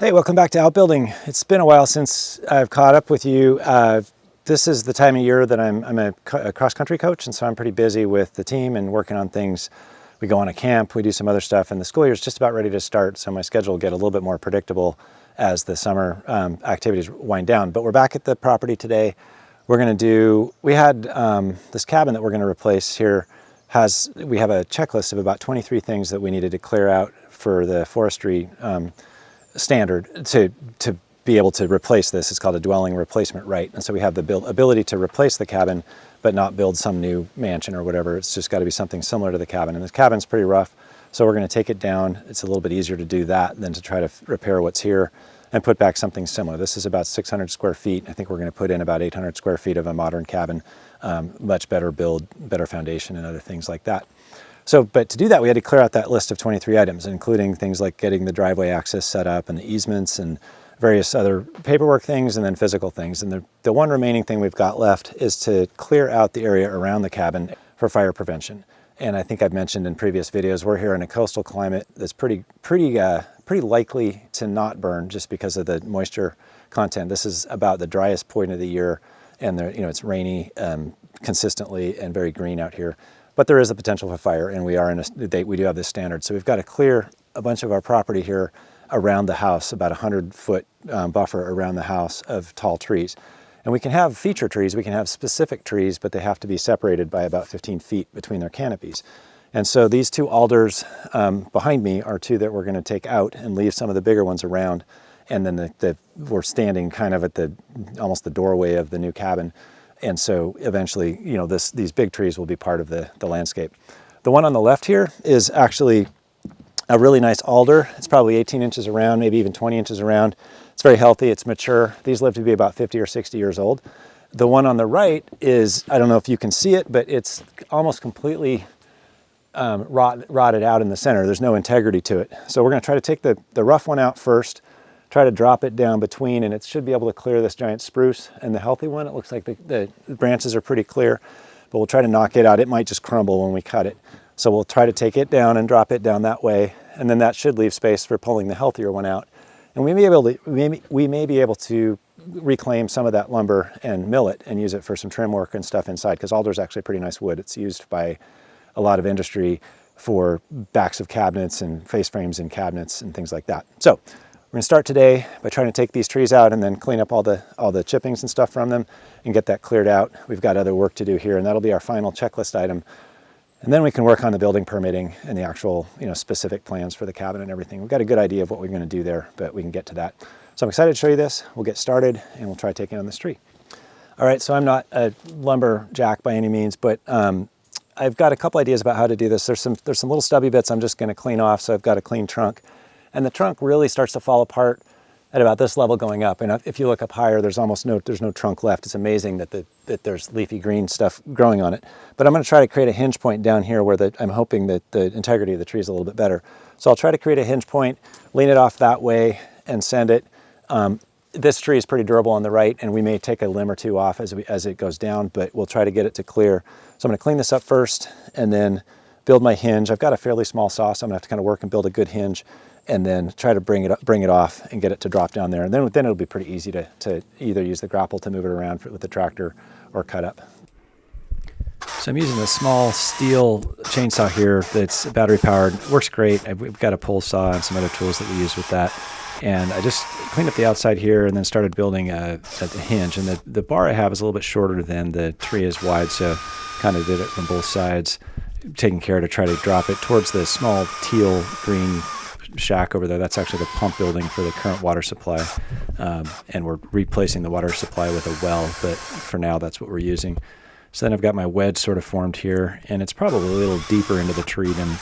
Hey, welcome back to Outbuilding. It's been a while since I've caught up with you. This is the time of year that I'm a cross-country coach, and so I'm pretty busy with the team and working on things. We go on a camp, we do some other stuff, and the school year is just about ready to start, so my schedule will get a little bit more predictable as the summer activities wind down. But we're back at the property today. We had this cabin that we're gonna replace here we have a checklist of about 23 things that we needed to clear out for the forestry standard to be able to replace this. It's called a dwelling replacement right. And so we have the ability to replace the cabin, but not build some new mansion or whatever. It's just got to be something similar to the cabin. And this cabin's pretty rough, so we're going to take it down. It's a little bit easier to do that than to try to repair what's here and put back something similar. This is about 600 square feet. I think we're going to put in about 800 square feet of a modern cabin, much better build, better foundation, and other things like that. But to do that, we had to clear out that list of 23 items, including things like getting the driveway access set up and the easements and various other paperwork things and then physical things. And the one remaining thing we've got left is to clear out the area around the cabin for fire prevention. And I think I've mentioned in previous videos, we're here in a coastal climate that's pretty likely to not burn just because of the moisture content. This is about the driest point of the year, and it's rainy consistently and very green out here. But there is a potential for fire, and we do have this standard. So we've got to clear a bunch of our property here around the house, about 100-foot buffer around the house of tall trees. And we can have feature trees, we can have specific trees, but they have to be separated by about 15 feet between their canopies. And so these two alders behind me are two that we're going to take out and leave some of the bigger ones around. And then we're standing kind of at almost the doorway of the new cabin. And so eventually, these big trees will be part of the landscape. The one on the left here is actually a really nice alder. It's probably 18 inches around, maybe even 20 inches around. It's very healthy, it's mature. These live to be about 50 or 60 years old. The one on the right is, I don't know if you can see it, but it's almost completely rotted out in the center. There's no integrity to it. So we're gonna try to take the rough one out first, try to drop it down between, and it should be able to clear this giant spruce. And the healthy one, it looks like the branches are pretty clear, but we'll try to knock it out. It might just crumble when we cut it. So we'll try to take it down and drop it down that way, and then that should leave space for pulling the healthier one out. And we may be able to reclaim some of that lumber and mill it and use it for some trim work and stuff inside, because alder is actually pretty nice wood. It's used by a lot of industry for backs of cabinets and face frames in cabinets and things like that. So we're gonna start today by trying to take these trees out and then clean up all the chippings and stuff from them and get that cleared out. We've got other work to do here, and that'll be our final checklist item. And then we can work on the building permitting and the actual, specific plans for the cabin and everything. We've got a good idea of what we're gonna do there, but we can get to that. So I'm excited to show you this. We'll get started and we'll try taking on this tree. All right, so I'm not a lumberjack by any means, but I've got a couple ideas about how to do this. There's some little stubby bits I'm just gonna clean off, so I've got a clean trunk. And the trunk really starts to fall apart at about this level going up. And if you look up higher, there's no trunk left. It's amazing that there's leafy green stuff growing on it. But I'm gonna try to create a hinge point down here where I'm hoping that the integrity of the tree is a little bit better. So I'll try to create a hinge point, lean it off that way and send it. This tree is pretty durable on the right, and we may take a limb or two off as it goes down, but we'll try to get it to clear. So I'm gonna clean this up first and then build my hinge. I've got a fairly small saw, so I'm gonna have to kind of work and build a good hinge, and then try to bring it off and get it to drop down there. And then it'll be pretty easy to either use the grapple to move it around with the tractor or cut up. So I'm using a small steel chainsaw here that's battery powered. Works great. We've got a pole saw and some other tools that we use with that. And I just cleaned up the outside here and then started building a hinge. And the bar I have is a little bit shorter than the tree is wide, so kind of did it from both sides, taking care to try to drop it towards the small teal green shack over there. That's actually the pump building for the current water supply, and we're replacing the water supply with a well, but for now that's what we're using. So then I've got my wedge sort of formed here, and it's probably a little deeper into the tree than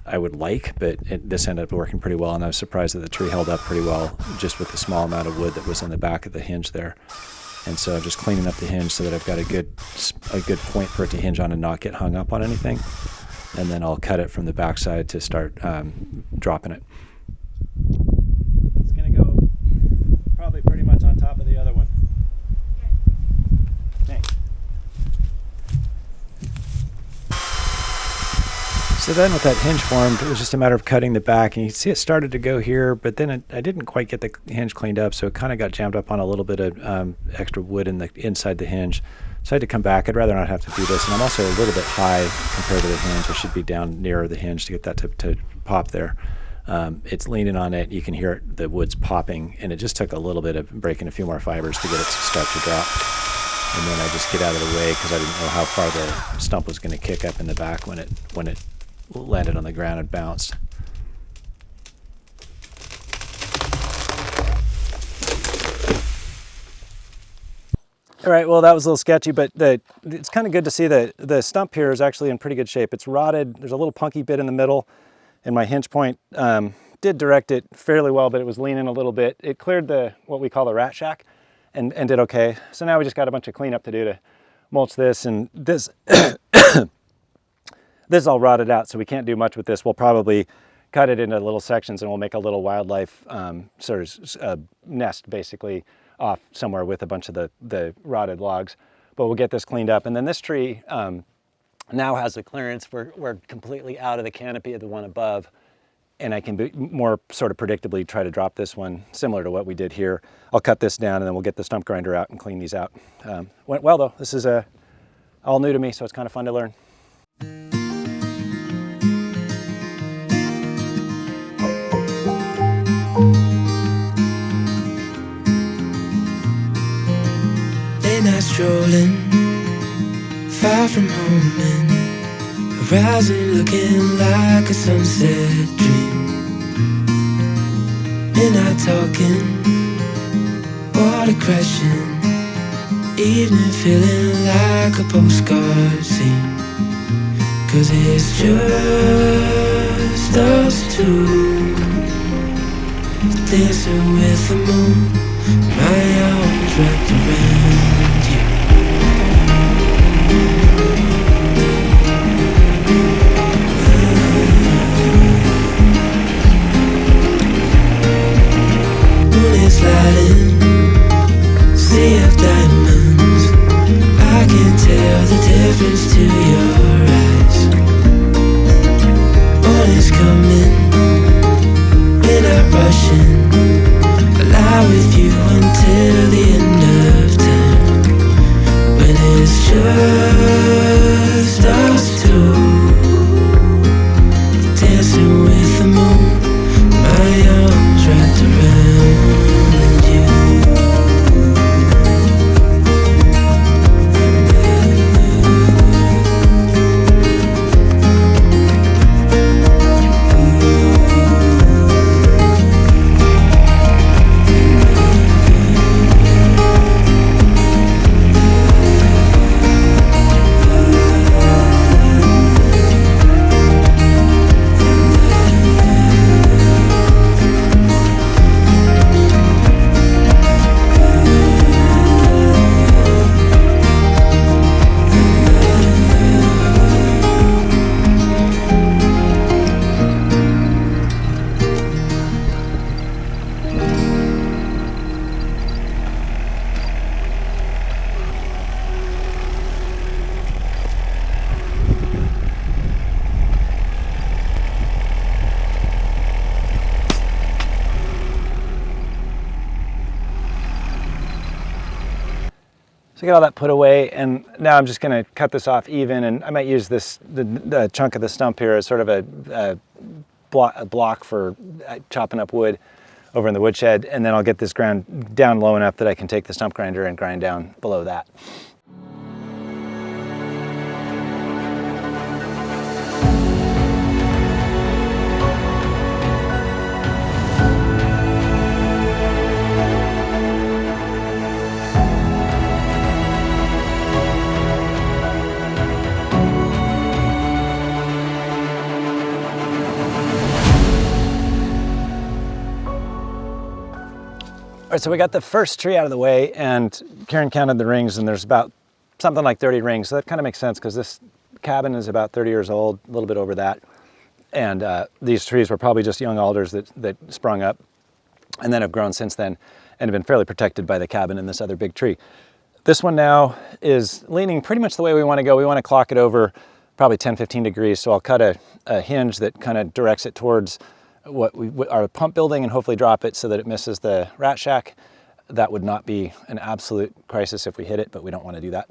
I would like, but this ended up working pretty well, and I was surprised that the tree held up pretty well just with the small amount of wood that was in the back of the hinge there. And so I'm just cleaning up the hinge so that I've got a good point for it to hinge on and not get hung up on anything. And then I'll cut it from the backside to start dropping it. It's gonna go probably pretty much on top of the other one. Thanks. So then with that hinge formed, it was just a matter of cutting the back, and you can see it started to go here, but then I didn't quite get the hinge cleaned up, so it kind of got jammed up on a little bit of extra wood inside the hinge. So I had to come back. I'd rather not have to do this, and I'm also a little bit high compared to the hinge. I should be down nearer the hinge to get that to pop there. It's leaning on it. You can hear it, the wood's popping, and it just took a little bit of breaking a few more fibers to get it to start to drop. And then I just get out of the way because I didn't know how far the stump was going to kick up in the back when it landed on the ground and bounced. All right, well, that was a little sketchy, but it's kind of good to see that the stump here is actually in pretty good shape. It's rotted. There's a little punky bit in the middle, and my hinge point did direct it fairly well, but it was leaning a little bit. It cleared what we call the rat shack and did okay. So now we just got a bunch of cleanup to do to mulch this, and this this is all rotted out, so we can't do much with this. We'll probably cut it into little sections, and we'll make a little wildlife sort of nest, basically, off somewhere with a bunch of the rotted logs. But we'll get this cleaned up. And then this tree now has a clearance. We're completely out of the canopy of the one above, and I can more sort of predictably try to drop this one, similar to what we did here. I'll cut this down, and then we'll get the stump grinder out and clean these out. Went well, though. This is all new to me, so it's kind of fun to learn. Strolling far from home and horizon looking like a sunset dream. Midnight talking, water crashing, evening feeling like a postcard scene. 'Cause it's just us two, dancing with the moon, my arms wrapped around. Sliding, sea of diamonds, I can tell the difference to your eyes. Morning's coming, we're not rushing, I'll lie with you until the end of time. When it's just us two, dancing with the moon, my arms wrapped around. So I got all that put away, and now I'm just going to cut this off even, and I might use the chunk of the stump here as sort of a block for chopping up wood over in the woodshed, and then I'll get this ground down low enough that I can take the stump grinder and grind down below that. All right, so we got the first tree out of the way, and Karen counted the rings, and there's about something like 30 rings. So that kind of makes sense because this cabin is about 30 years old, a little bit over that. And these trees were probably just young alders that sprung up and then have grown since then and have been fairly protected by the cabin and this other big tree. This one now is leaning pretty much the way we want to go. We want to clock it over probably 10-15 degrees. So I'll cut a hinge that kind of directs it towards our pump building and hopefully drop it so that it misses the rat shack. That would not be an absolute crisis if we hit it, but we don't want to do that.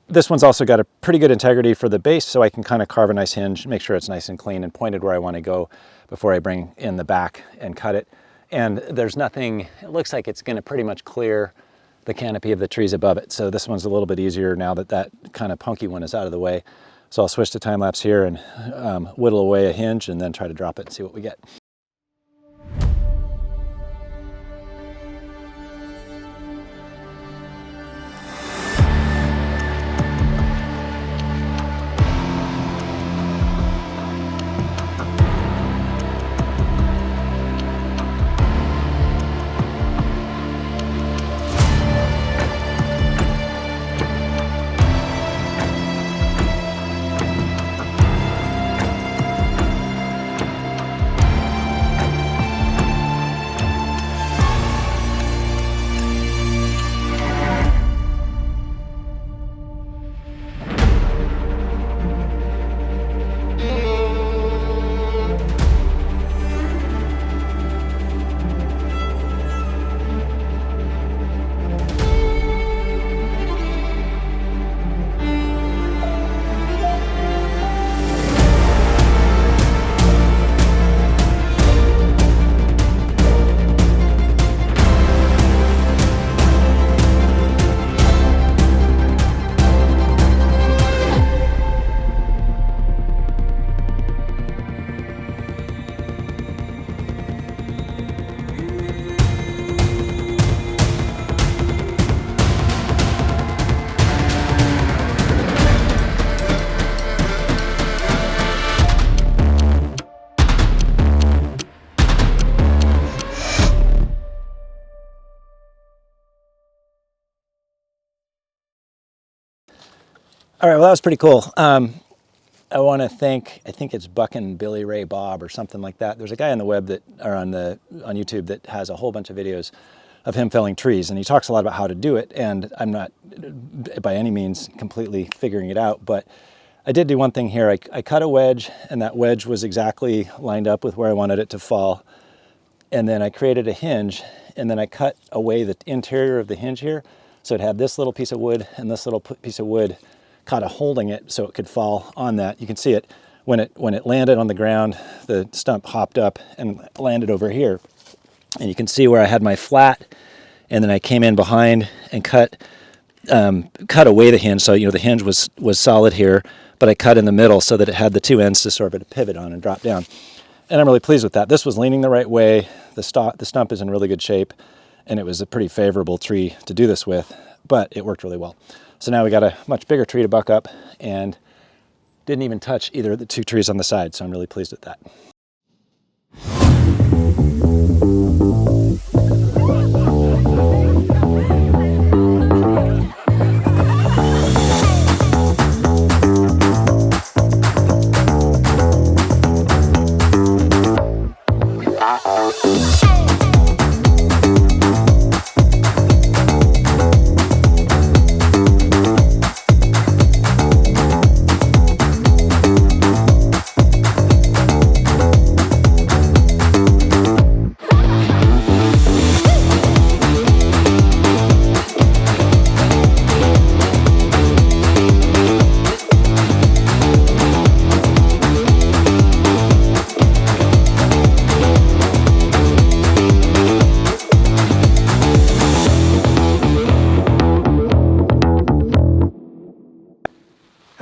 This one's also got a pretty good integrity for the base, so I can kind of carve a nice hinge, make sure it's nice and clean and pointed where I want to go before I bring in the back and cut it. And there's nothing, it looks like it's going to pretty much clear the canopy of the trees above it. So this one's a little bit easier now that that kind of punky one is out of the way. So I'll switch to time lapse here and whittle away a hinge and then try to drop it and see what we get. All right, well, that was pretty cool. I want to thank, I think it's Buckin' Billy Ray Bob or something like that. There's a guy on the web that, or on YouTube that has a whole bunch of videos of him felling trees, and he talks a lot about how to do it. And I'm not by any means completely figuring it out, but I did do one thing here. I cut a wedge, and that wedge was exactly lined up with where I wanted it to fall. And then I created a hinge, and then I cut away the interior of the hinge here. So it had this little piece of wood and this little piece of wood kind of holding it so it could fall on that. You can see it when it landed on the ground, the stump hopped up and landed over here. And you can see where I had my flat, and then I came in behind and cut away the hinge. So, you know, the hinge was solid here, but I cut in the middle so that it had the two ends to sort of pivot on and drop down. And I'm really pleased with that. This was leaning the right way. The stump is in really good shape, and it was a pretty favorable tree to do this with, but it worked really well. So now we got a much bigger tree to buck up, and didn't even touch either of the two trees on the side, so I'm really pleased with that.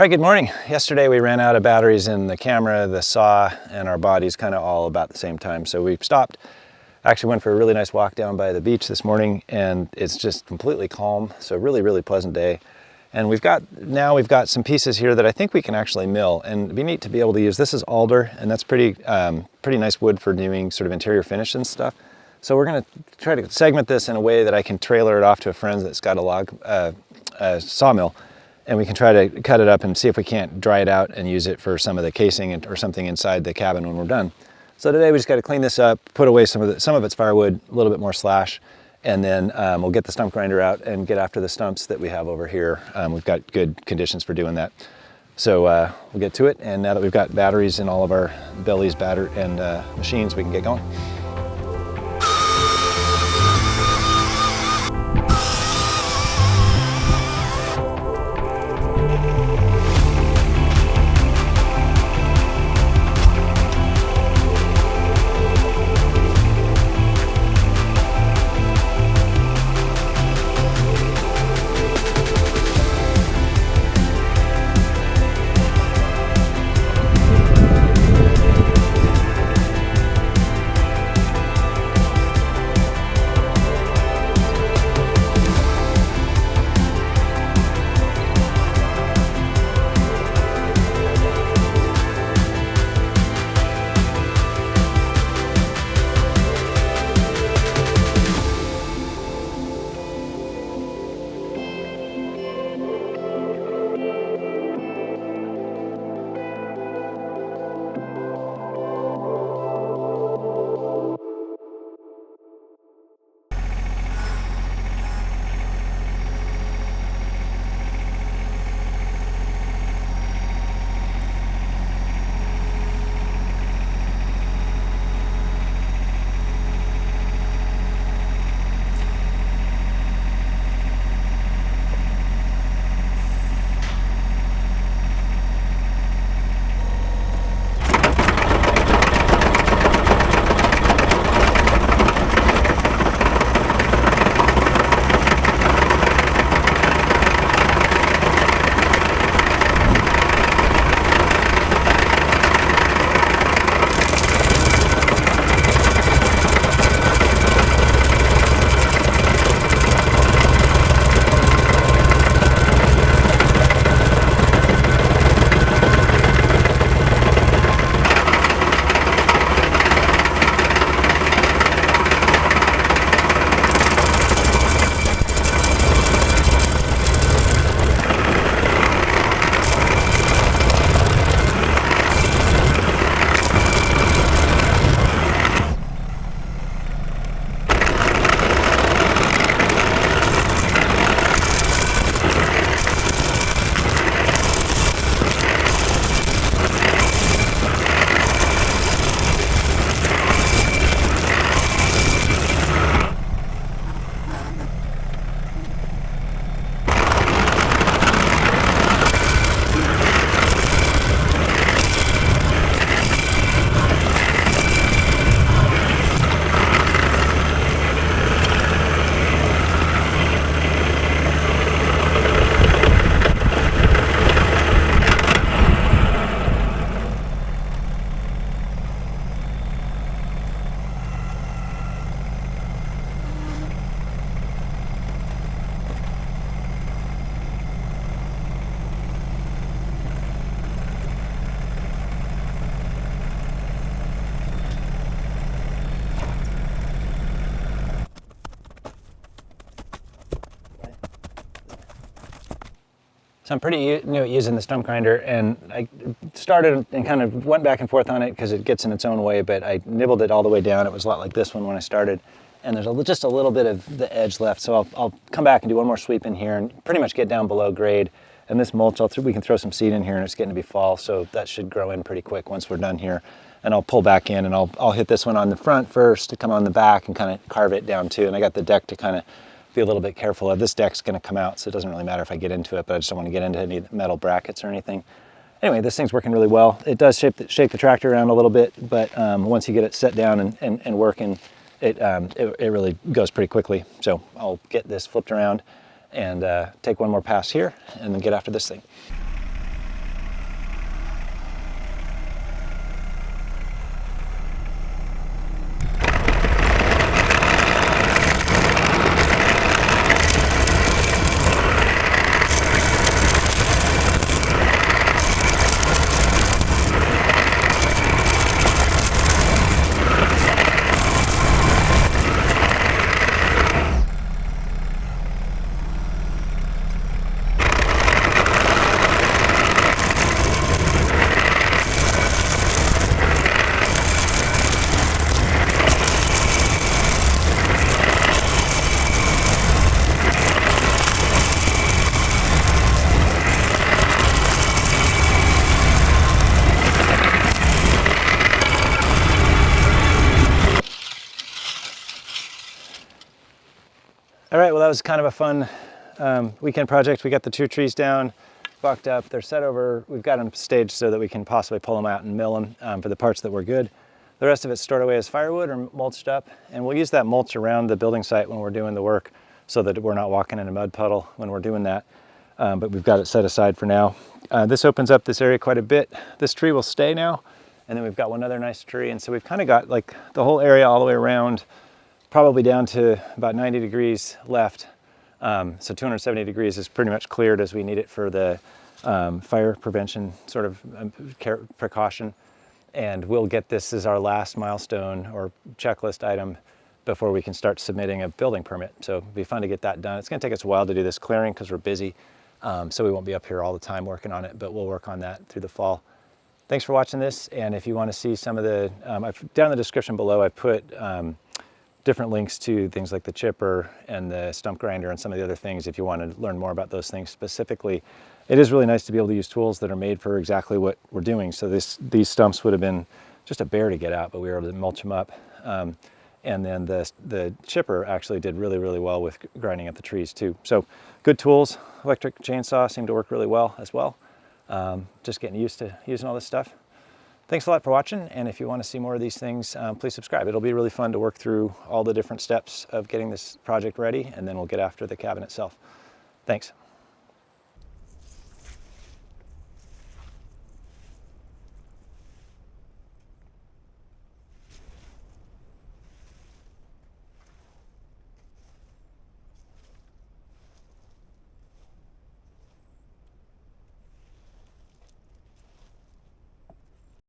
All right, good morning. Yesterday we ran out of batteries in the camera, the saw, and our bodies kind of all about the same time. So we stopped, actually went for a really nice walk down by the beach this morning, and it's just completely calm. So really, really pleasant day. And we've got some pieces here that I think we can actually mill, and it'd be neat to be able to use. This is alder, and that's pretty nice wood for doing sort of interior finish and stuff. So we're gonna try to segment this in a way that I can trailer it off to a friend that's got a sawmill. And we can try to cut it up and see if we can't dry it out and use it for some of the casing or something inside the cabin when we're done. So today we just got to clean this up, put away some of its firewood, a little bit more slash, and then we'll get the stump grinder out and get after the stumps that we have over here. We've got good conditions for doing that. So we'll get to it, and now that we've got batteries in all of our bellies, and machines, we can get going. So I'm pretty new at using the stump grinder, and I started and kind of went back and forth on it because it gets in its own way, but I nibbled it all the way down. It was a lot like this one when I started, and there's just a little bit of the edge left, so I'll come back and do one more sweep in here and pretty much get down below grade. And this mulch, we can throw some seed in here, and it's getting to be fall, so that should grow in pretty quick once we're done here. And I'll pull back in, and I'll hit this one on the front first to come on the back and kind of carve it down too. And I got the deck to kind of be a little bit careful of. This deck's going to come out, so it doesn't really matter if I get into it, but I just don't want to get into any metal brackets or anything. Anyway, this thing's working really well. It does shake the tractor around a little bit, but once you get it set down and working, it really goes pretty quickly. So I'll get this flipped around and take one more pass here and then get after this thing. All right, well, that was kind of a fun weekend project. We got the 2 trees down, bucked up. They're set over, we've got them staged so that we can possibly pull them out and mill them for the parts that were good. The rest of it's stored away as firewood or mulched up, and we'll use that mulch around the building site when we're doing the work so that we're not walking in a mud puddle when we're doing that. But we've got it set aside for now. This opens up this area quite a bit. This tree will stay now, and then we've got one other nice tree, and so we've kind of got like the whole area all the way around, probably down to about 90 degrees left. So 270 degrees is pretty much cleared as we need it for the fire prevention sort of precaution. And we'll get this as our last milestone or checklist item before we can start submitting a building permit. So it'll be fun to get that done. It's gonna take us a while to do this clearing because we're busy. So we won't be up here all the time working on it, but we'll work on that through the fall. Thanks for watching this. And if you wanna see some of the, down in the description below, I put different links to things like the chipper and the stump grinder and some of the other things if you want to learn more about those things specifically. It is really nice to be able to use tools that are made for exactly what we're doing. So these stumps would have been just a bear to get out, but we were able to mulch them up. And then the chipper actually did really, really well with grinding up the trees too. So good tools. Electric chainsaw seemed to work really well as well. Just getting used to using all this stuff. Thanks a lot for watching, and if you want to see more of these things, please subscribe. It'll be really fun to work through all the different steps of getting this project ready, and then we'll get after the cabin itself. Thanks.